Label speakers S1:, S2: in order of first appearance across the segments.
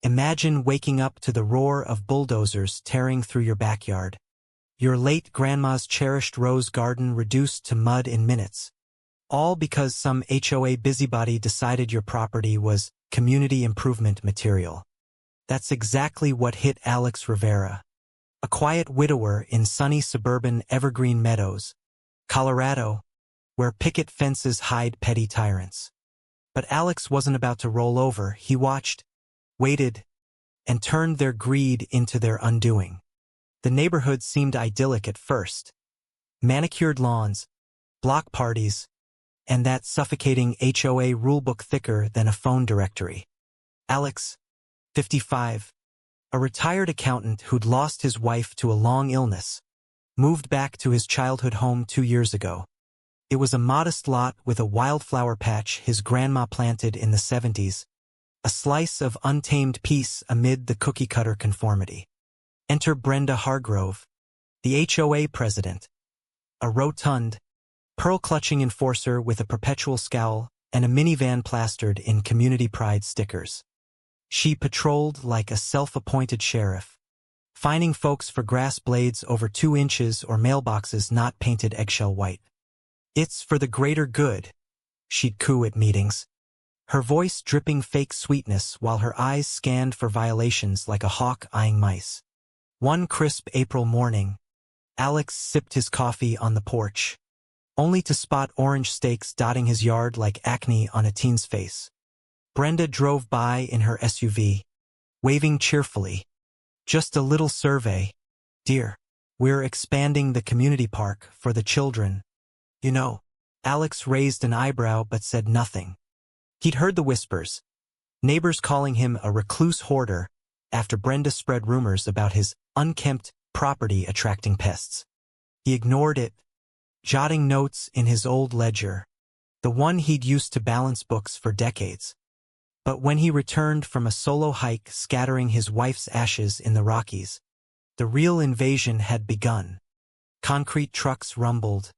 S1: Imagine waking up to the roar of bulldozers tearing through your backyard. Your late grandma's cherished rose garden reduced to mud in minutes. All because some HOA busybody decided your property was community improvement material. That's exactly what hit Alex Rivera, a quiet widower in sunny suburban Evergreen Meadows, Colorado, where picket fences hide petty tyrants. But Alex wasn't about to roll over. He watched, waited, and turned their greed into their undoing. The neighborhood seemed idyllic at first. Manicured lawns, block parties, and that suffocating HOA rulebook thicker than a phone directory. Alex, 55, a retired accountant who'd lost his wife to a long illness, moved back to his childhood home 2 years ago. It was a modest lot with a wildflower patch his grandma planted in the 70s, a slice of untamed peace amid the cookie-cutter conformity. Enter Brenda Hargrove, the HOA president, a rotund, pearl-clutching enforcer with a perpetual scowl and a minivan plastered in community pride stickers. She patrolled like a self-appointed sheriff, fining folks for grass blades over 2 inches or mailboxes not painted eggshell white. "It's for the greater good," she'd coo at meetings, her voice dripping fake sweetness while her eyes scanned for violations like a hawk eyeing mice. One crisp April morning, Alex sipped his coffee on the porch, only to spot orange stakes dotting his yard like acne on a teen's face. Brenda drove by in her SUV, waving cheerfully. "Just a little survey, dear. We're expanding the community park for the children. You know." Alex raised an eyebrow but said nothing. He'd heard the whispers, neighbors calling him a recluse hoarder after Brenda spread rumors about his unkempt property attracting pests. He ignored it, jotting notes in his old ledger, the one he'd used to balance books for decades. But when he returned from a solo hike scattering his wife's ashes in the Rockies, the real invasion had begun. Concrete trucks rumbled.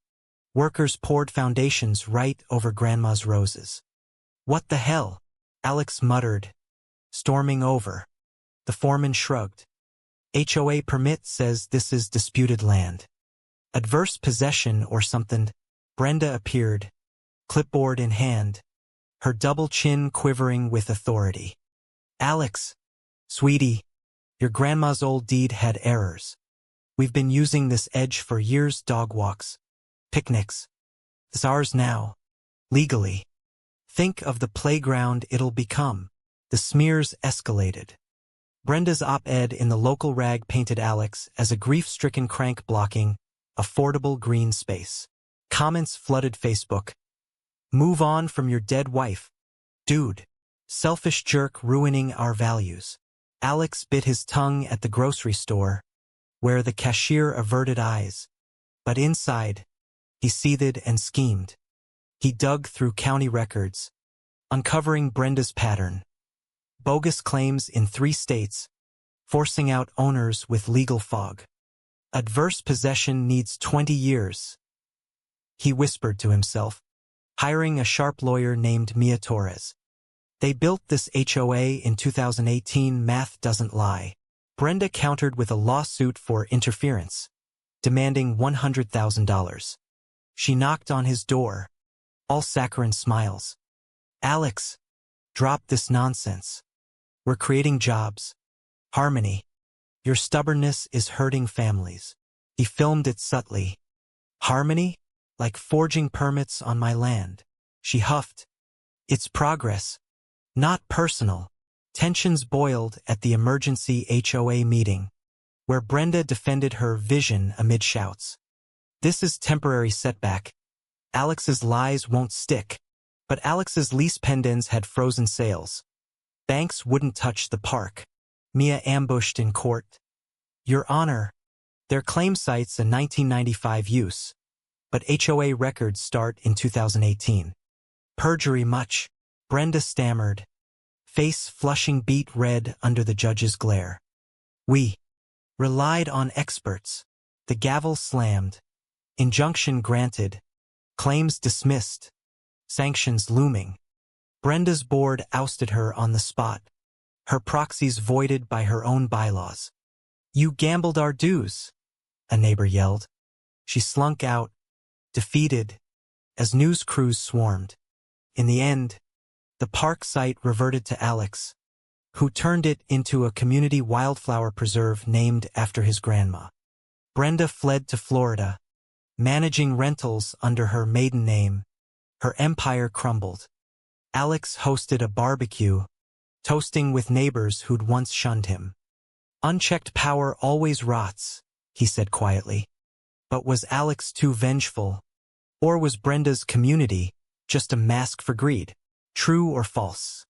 S1: Workers poured foundations right over Grandma's roses. "What the hell?" Alex muttered, storming over. The foreman shrugged. "HOA permit says this is disputed land. Adverse possession or something." Brenda appeared, clipboard in hand, her double chin quivering with authority. "Alex, sweetie, your grandma's old deed had errors. We've been using this edge for years, dog walks, picnics. It's ours now, legally. Think of the playground it'll become." The smears escalated. Brenda's op-ed in the local rag painted Alex as a grief-stricken crank blocking affordable green space. Comments flooded Facebook. "Move on from your dead wife. Dude. Selfish jerk ruining our values." Alex bit his tongue at the grocery store, where the cashier averted eyes. But inside, he seethed and schemed. He dug through county records, uncovering Brenda's pattern. Bogus claims in 3 states, forcing out owners with legal fog. Adverse possession needs 20 years. He whispered to himself, hiring a sharp lawyer named Mia Torres. They built this HOA in 2018, math doesn't lie. Brenda countered with a lawsuit for interference, demanding $100,000. She knocked on his door, all saccharine smiles. "Alex, drop this nonsense. We're creating jobs. Harmony. Your stubbornness is hurting families." He filmed it subtly. "Harmony? Like forging permits on my land." She huffed. "It's progress, not personal." Tensions boiled at the emergency HOA meeting, where Brenda defended her vision amid shouts. "This is temporary setback. Alex's lies won't stick." But Alex's lease pendants had frozen sales. Banks wouldn't touch the park. Mia ambushed in court. "Your Honor, their claim cites a 1995 use, but HOA records start in 2018. Perjury much?" Brenda stammered, face flushing beet red under the judge's glare. "We relied on experts." The gavel slammed. Injunction granted. Claims dismissed. Sanctions looming. Brenda's board ousted her on the spot. her proxies voided by her own bylaws. "You gambled our dues," a neighbor yelled. She slunk out, defeated, as news crews swarmed. In the end, the park site reverted to Alex, who turned it into a community wildflower preserve named after his grandma. Brenda fled to Florida, managing rentals under her maiden name. Her empire crumbled. Alex hosted a barbecue, toasting with neighbors who'd once shunned him. "Unchecked power always rots," he said quietly. But was Alex too vengeful? Or was Brenda's community just a mask for greed? True or false?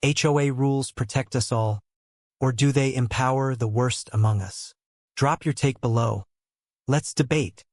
S1: HOA rules protect us all, or do they empower the worst among us? Drop your take below. Let's debate.